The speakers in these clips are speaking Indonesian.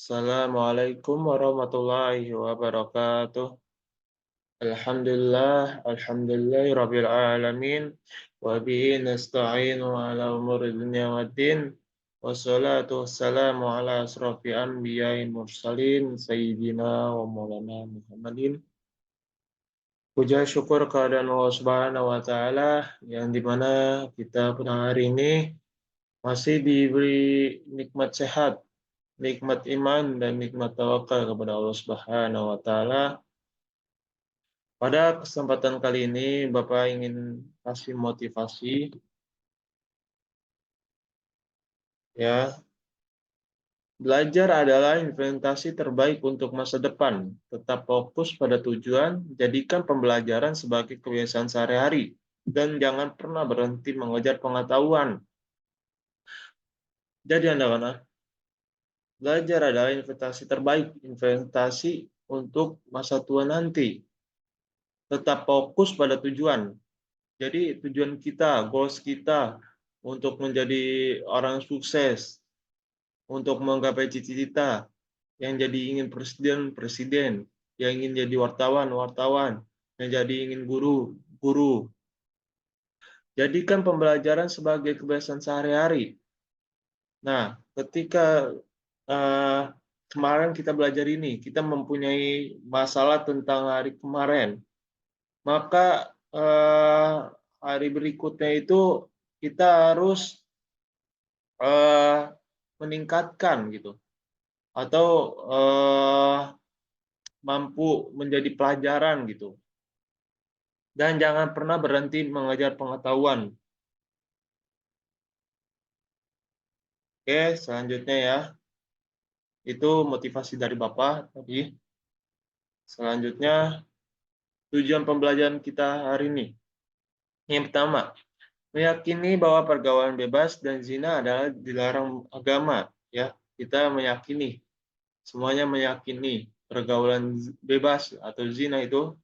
Assalamualaikum warahmatullahi wabarakatuh. Alhamdulillahirabbil alamin wa bihi nasta'inu ala umuri dunya waddin. Wassalatu wassalamu ala asrofil anbiya'i mursalin sayyidina wa maulana Muhammadin. Puja syukur kehadirat Allah Subhanahu wa taala yang dimana kita pada hari ini masih diberi nikmat sehat, nikmat iman dan nikmat tawakal kepada Allah Subhanahu wa taala. Pada kesempatan kali ini Bapak ingin kasih motivasi ya. Belajar adalah investasi terbaik untuk masa depan. Tetap fokus pada tujuan, jadikan pembelajaran sebagai kebiasaan sehari-hari dan jangan pernah berhenti mengejar pengetahuan. Jadi anak-anak, belajar adalah investasi terbaik, investasi untuk masa tua nanti. Tetap fokus pada tujuan. Jadi tujuan kita, goals kita untuk menjadi orang sukses, untuk menggapai cita-cita, yang jadi ingin presiden, yang ingin jadi wartawan, yang jadi ingin guru. Jadikan pembelajaran sebagai kebiasaan sehari-hari. Nah, ketika kemarin kita belajar ini, kita mempunyai masalah tentang hari kemarin, maka hari berikutnya itu kita harus meningkatkan gitu, atau mampu menjadi pelajaran gitu. Dan jangan pernah berhenti mengejar pengetahuan. Oke, selanjutnya ya. Itu motivasi dari Bapak tadi. Selanjutnya, tujuan pembelajaran kita hari ini. Yang pertama, meyakini bahwa pergaulan bebas dan zina adalah dilarang agama. Ya, kita meyakini, semuanya meyakini pergaulan bebas atau zina itu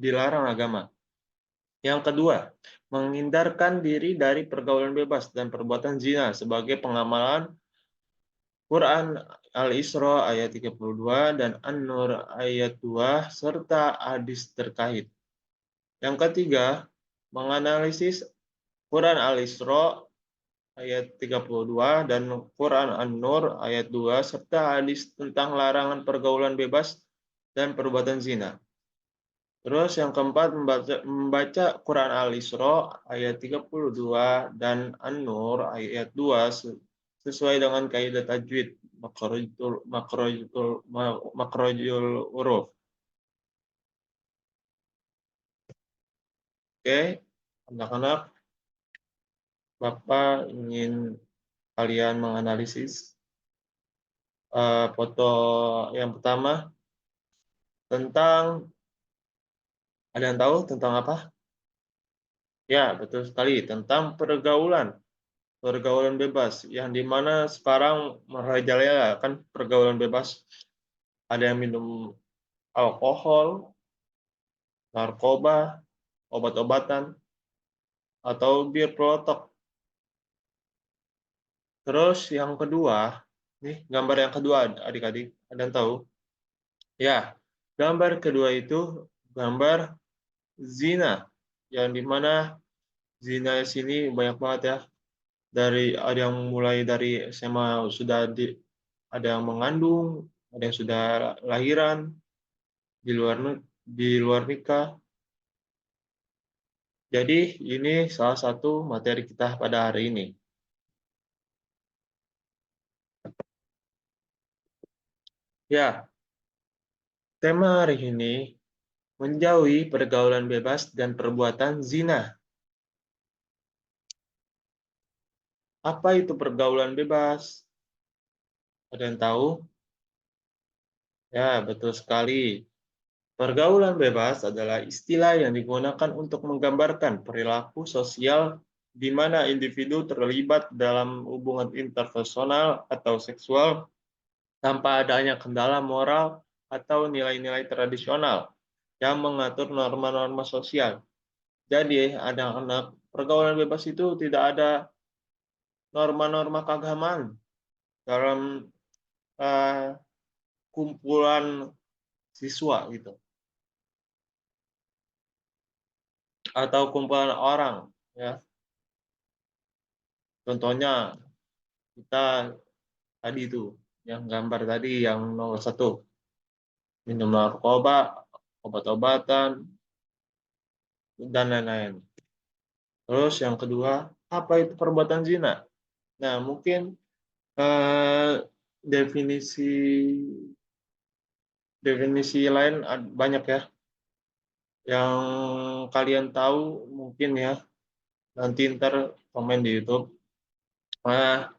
dilarang agama. Yang kedua, menghindarkan diri dari pergaulan bebas dan perbuatan zina sebagai pengamalan Quran Al-Isra ayat 32 dan An-Nur ayat 2 serta hadis terkait. Yang ketiga, menganalisis Quran Al-Isra ayat 32 dan Quran An-Nur ayat 2 serta hadis tentang larangan pergaulan bebas dan perbuatan zina. Terus yang keempat, membaca Quran Al-Isra ayat 32 dan An-Nur ayat 2 sesuai dengan kaidah tajwid makrojul huruf. Oke, anak-anak, Bapak ingin kalian menganalisis foto yang pertama tentang, ada yang tahu tentang apa? Ya, betul sekali, tentang pergaulan bebas, yang dimana sekarang merajalela kan pergaulan bebas. Ada yang minum alkohol, narkoba, obat-obatan, atau bir peletok. Terus yang kedua, nih gambar yang kedua adik-adik, ada yang tahu? Ya, gambar kedua itu gambar zina, yang dimana zina di sini banyak banget ya. Ada yang mulai dari SMA sudah ada yang mengandung, ada yang sudah lahiran di luar nikah. Jadi ini salah satu materi kita pada hari ini. Ya, tema hari ini menjauhi pergaulan bebas dan perbuatan zina. Apa itu pergaulan bebas? Ada yang tahu? Ya, betul sekali. Pergaulan bebas adalah istilah yang digunakan untuk menggambarkan perilaku sosial di mana individu terlibat dalam hubungan interpersonal atau seksual tanpa adanya kendala moral atau nilai-nilai tradisional yang mengatur norma-norma sosial. Jadi, anak-anak, pergaulan bebas itu tidak ada norma-norma keagamaan dalam kumpulan siswa gitu, atau kumpulan orang, ya. Contohnya kita tadi itu, yang gambar tadi yang nomor satu, minum narkoba, obat-obatan, dan lain-lain. Terus yang kedua, apa itu perbuatan zina? Nah, mungkin eh, definisi definisi lain banyak ya yang kalian tahu mungkin ya. Nanti ntar komen di YouTube. Nah,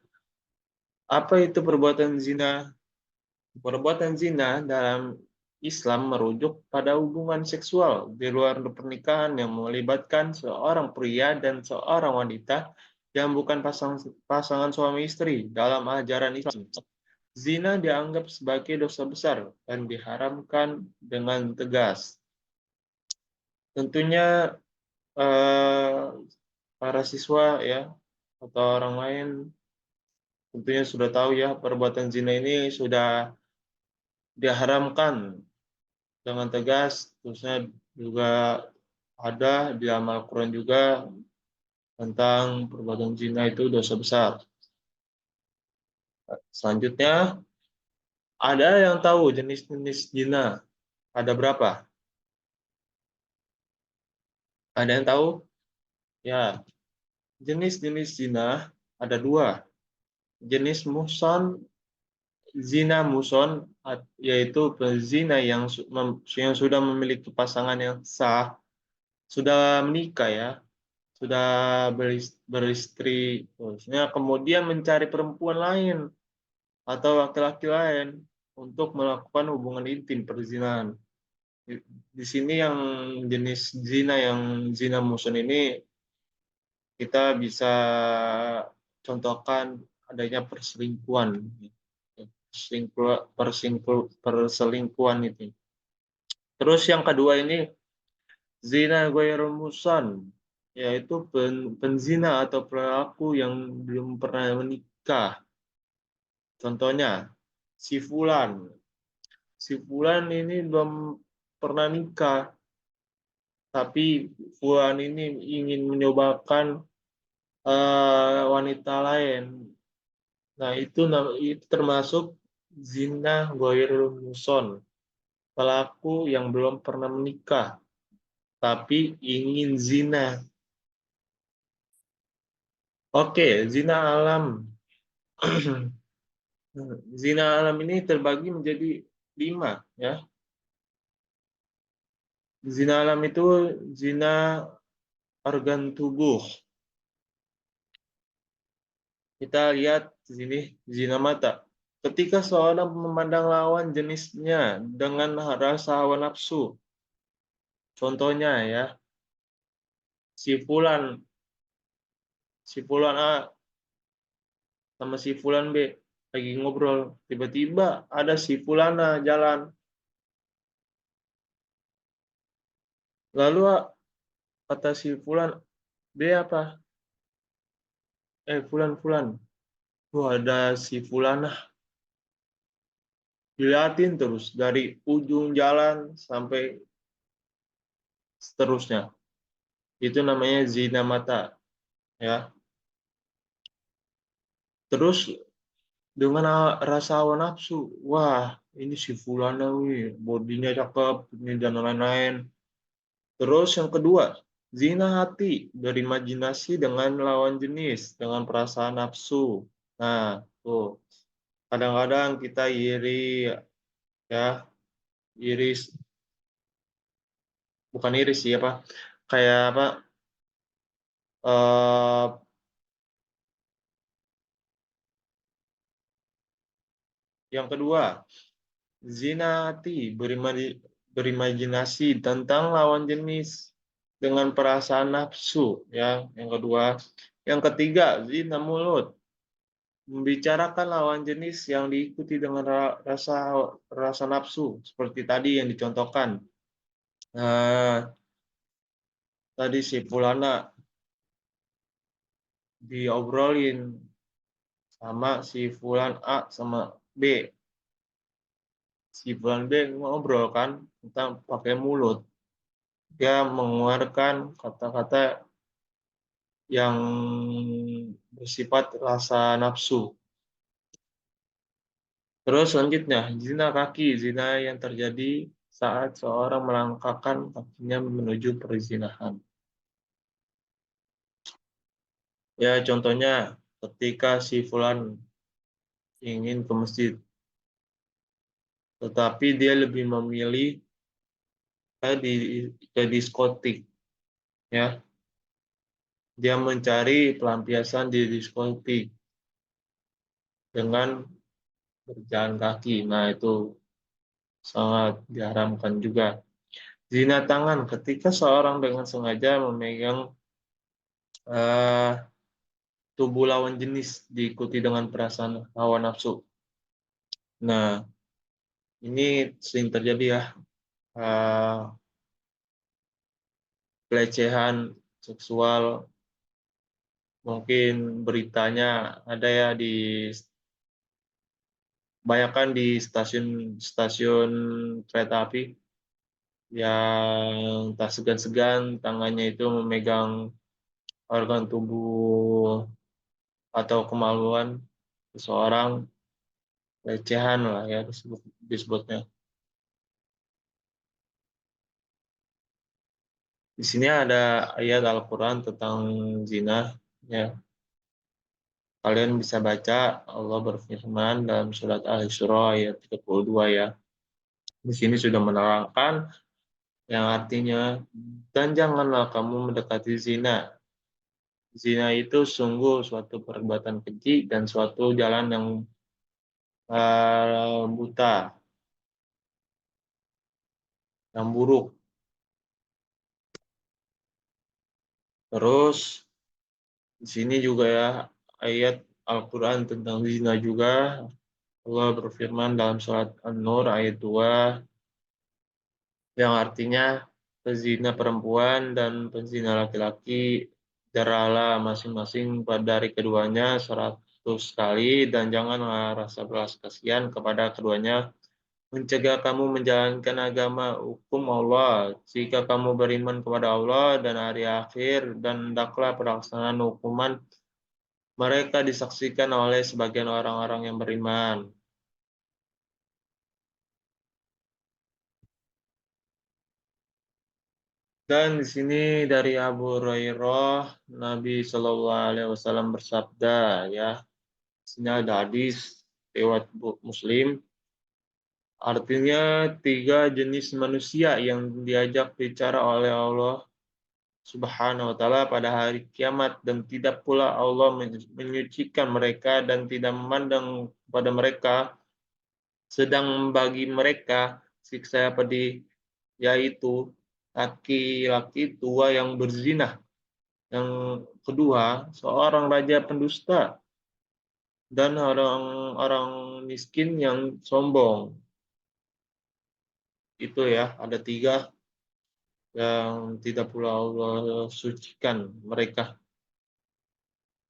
apa itu perbuatan zina? Perbuatan zina dalam Islam merujuk pada hubungan seksual di luar pernikahan yang melibatkan seorang pria dan seorang wanita yang bukan pasangan suami istri. Dalam ajaran Islam, zina dianggap sebagai dosa besar dan diharamkan dengan tegas. Tentunya eh, para siswa ya atau orang lain tentunya sudah tahu ya, perbuatan zina ini sudah diharamkan dengan tegas. Terusnya juga ada di dalam Al-Quran juga tentang perbuatan zina itu dosa besar. Selanjutnya, ada yang tahu jenis-jenis zina ada berapa? Ada yang tahu? Ya, jenis-jenis zina ada dua. Jenis muhsan, zina muhson, yaitu pezina yang sudah memiliki pasangan yang sah, sudah menikah ya, sudah beristri, terusnya kemudian mencari perempuan lain atau laki-laki lain untuk melakukan hubungan intim perzinahan. Di sini yang jenis zina yang zina muhson ini kita bisa contohkan adanya perselingkuhan, perselingkuhan itu. Terus yang kedua ini zina ghairul muhsan, yaitu penzina atau pelaku yang belum pernah menikah. Contohnya, si Fulan. Si Fulan ini belum pernah nikah, tapi Fulan ini ingin menyobakan wanita lain. Nah, itu termasuk zina ghairul muhsan, pelaku yang belum pernah menikah, tapi ingin zina. Oke, zina alam. Zina alam ini terbagi menjadi 5 ya. Zina alam itu zina organ tubuh. Kita lihat di sini zina mata. Ketika seorang memandang lawan jenisnya dengan rasa hawa nafsu. Contohnya ya, si Fulan, si Fulan A sama si Fulan B lagi ngobrol, tiba-tiba ada si Fulana jalan. Lalu kata si Fulan B apa? Fulan Fulan. Tuh ada si Fulana. Diliatin terus dari ujung jalan sampai seterusnya. Itu namanya zina mata, ya. Terus dengan rasa hawa nafsu, wah ini si Fulana wih, bodinya cakep, ini dan lain-lain. Terus yang kedua, zina hati, berimajinasi dengan lawan jenis, dengan perasaan nafsu. Nah, tuh kadang-kadang kita iri, ya, iris, bukan iris sih apa, kayak apa? eh yang kedua, zina hati, berimajinasi tentang lawan jenis dengan perasaan nafsu, ya. Yang kedua, yang ketiga, zina mulut, membicarakan lawan jenis yang diikuti dengan rasa rasa nafsu, seperti tadi yang dicontohkan. Nah, tadi si Pulana diobrolin sama si Fulan A sama B. si fulan B ngobrol kan tentang pakai mulut. Dia mengeluarkan kata-kata yang bersifat rasa nafsu. Terus selanjutnya, zina kaki, zina yang terjadi saat seorang melangkahkan kakinya menuju perzinahan. Ya, contohnya ketika si fulan ingin ke masjid, tetapi dia lebih memilih di ke diskotik, ya. Dia mencari pelampiasan di diskotik dengan berjalan kaki. Nah, itu sangat diharamkan juga. Zina tangan ketika seorang dengan sengaja memegang eh, tubuh lawan jenis diikuti dengan perasaan hawa nafsu. Nah, ini sering terjadi ya, eh, pelecehan seksual, mungkin beritanya ada ya di bayangkan di stasiun kereta api yang tak segan-segan tangannya itu memegang organ tubuh atau kemaluan seseorang, pelecehan lah ya disebutnya. Di sini ada ayat Al-Quran tentang zina. Ya, kalian bisa baca Allah berfirman dalam surat Al-Isra ayat 32 ya. Di sini sudah menerangkan yang artinya, dan janganlah kamu mendekati zina. Zina itu sungguh suatu perbuatan keji dan suatu jalan yang buta, yang buruk. Terus di sini juga ya ayat Al-Quran tentang zina juga. Allah berfirman dalam surat An-Nur ayat 2 yang artinya pezina perempuan dan pezina laki-laki jeralah masing-masing dari keduanya 100 kali dan janganlah rasa belas kasihan kepada keduanya mencegah kamu menjalankan agama hukum Allah jika kamu beriman kepada Allah dan hari akhir dan hendaklah pelaksanaan hukuman mereka disaksikan oleh sebagian orang-orang yang beriman. Dan di sini dari Abu Hurairah, Nabi Shallallahu Alaihi Wasallam bersabda, ya, di sini ada hadis lewat Muslim, artinya tiga jenis manusia yang diajak bicara oleh Allah Subhanahu Wa Taala pada hari kiamat dan tidak pula Allah menyucikan mereka dan tidak memandang kepada mereka, sedang bagi mereka siksa pedih, yaitu laki-laki tua yang berzina. Yang kedua, seorang raja pendusta dan orang-orang miskin yang sombong. Itu ya, ada tiga yang tidak pula Allah sucikan mereka.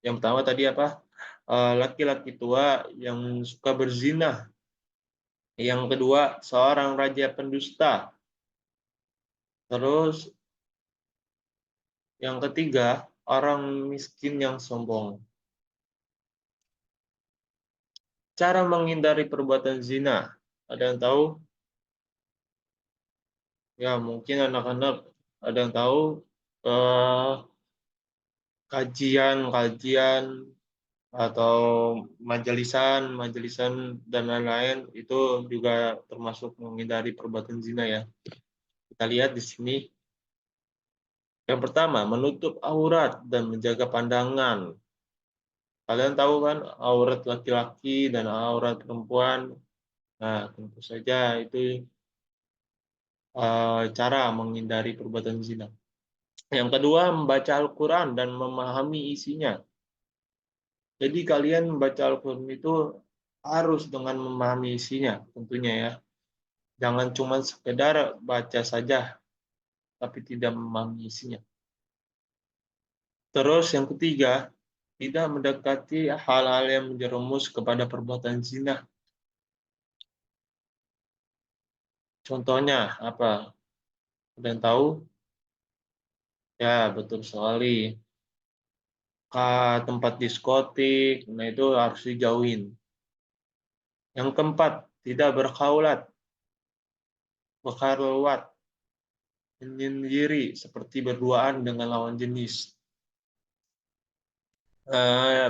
Yang pertama tadi apa? Laki-laki tua yang suka berzina. Yang kedua, seorang raja pendusta. Terus yang ketiga, orang miskin yang sombong. Cara menghindari perbuatan zina. Ada yang tahu? Ya, mungkin anak-anak ada yang tahu eh, kajian-kajian atau majelisan dan lain-lain itu juga termasuk menghindari perbuatan zina ya. Kita lihat di sini. Yang pertama, menutup aurat dan menjaga pandangan. Kalian tahu kan aurat laki-laki dan aurat perempuan. Nah, tentu saja itu cara menghindari perbuatan zina. Yang kedua, membaca Al-Quran dan memahami isinya. Jadi kalian membaca Al-Quran itu harus dengan memahami isinya tentunya ya. Jangan cuma sekedar baca saja, tapi tidak memahami isinya. Terus yang ketiga, tidak mendekati hal-hal yang menjerumus kepada perbuatan zina. Contohnya apa? Ada yang tahu? Ya, betul sekali. Tempat diskotik, nah itu harus dijauhin. Yang keempat, tidak berkhaulat, berkhaluwat, menyendiri seperti berduaan dengan lawan jenis.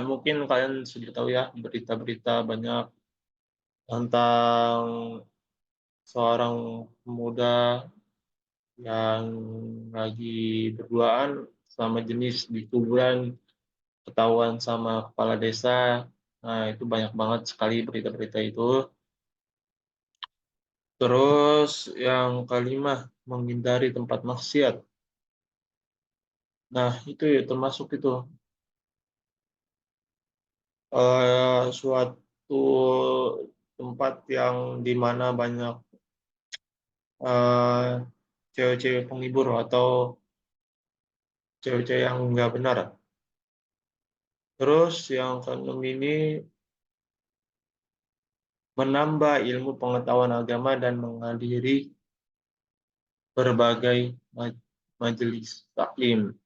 Mungkin kalian sudah tahu ya berita-berita banyak tentang seorang pemuda yang lagi berduaan sama jenis di kuburan, ketahuan sama kepala desa. Nah, itu banyak banget sekali berita-berita itu. Terus yang kelima, menghindari tempat maksiat. Nah, itu ya termasuk itu suatu tempat yang di mana banyak eh, cewek-cewek penghibur atau cewek-cewek yang nggak benar. Terus yang keenam ini menambah ilmu pengetahuan agama dan menghadiri berbagai majelis taklim,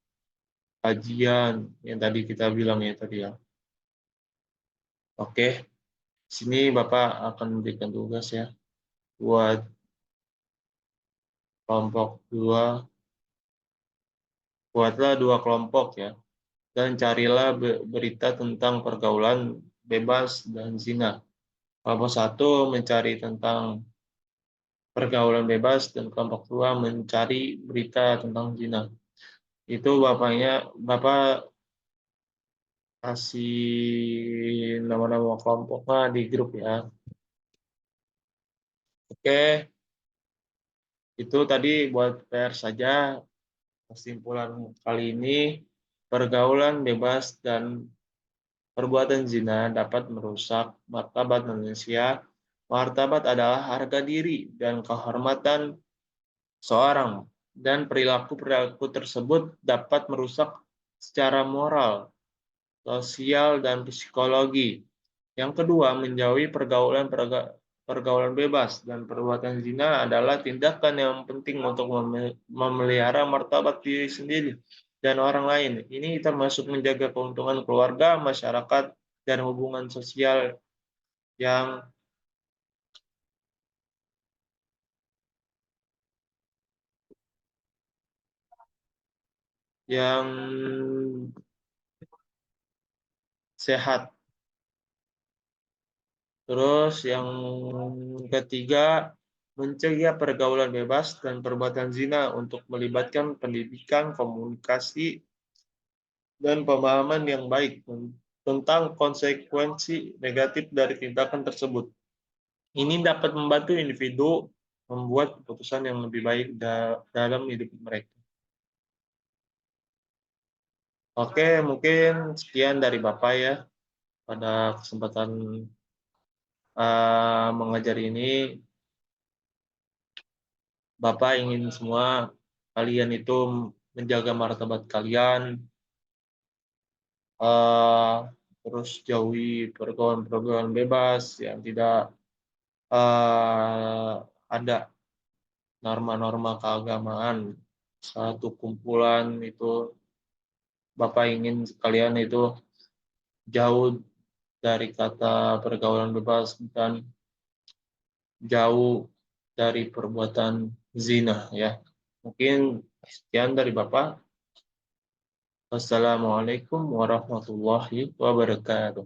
kajian yang tadi kita bilang ya tadi ya. Oke, sini Bapak akan memberikan tugas ya buat kelompok dua, buatlah dua kelompok ya, dan carilah berita tentang pergaulan bebas dan zina. Kelompok satu mencari tentang pergaulan bebas dan kelompok dua mencari berita tentang zina. Itu Bapak kasih nama-nama kelompoknya di grup ya. Oke, itu tadi buat PR saja. Kesimpulan kali ini, pergaulan bebas dan perbuatan zina dapat merusak martabat manusia. Martabat adalah harga diri dan kehormatan seorang, dan perilaku-perilaku tersebut dapat merusak secara moral, sosial, dan psikologi. Yang kedua, menjauhi pergaulan bebas dan perbuatan zina adalah tindakan yang penting untuk memelihara martabat diri sendiri dan orang lain. Ini termasuk menjaga keuntungan keluarga, masyarakat, dan hubungan sosial yang yang sehat. Terus yang ketiga, mencegah pergaulan bebas dan perbuatan zina untuk melibatkan pendidikan, komunikasi, dan pemahaman yang baik tentang konsekuensi negatif dari tindakan tersebut. Ini dapat membantu individu membuat keputusan yang lebih baik dalam hidup mereka. Oke, mungkin sekian dari Bapak ya pada kesempatan mengajar ini. Bapak ingin semua kalian itu menjaga martabat kalian, uh, terus jauhi pergaulan-pergaulan bebas yang tidak ada norma-norma keagamaan. Satu kumpulan itu Bapak ingin kalian itu jauh dari kata pergaulan bebas dan jauh dari perbuatan zina ya. Mungkin sekian dari Bapak. Wassalamualaikum warahmatullahi wabarakatuh.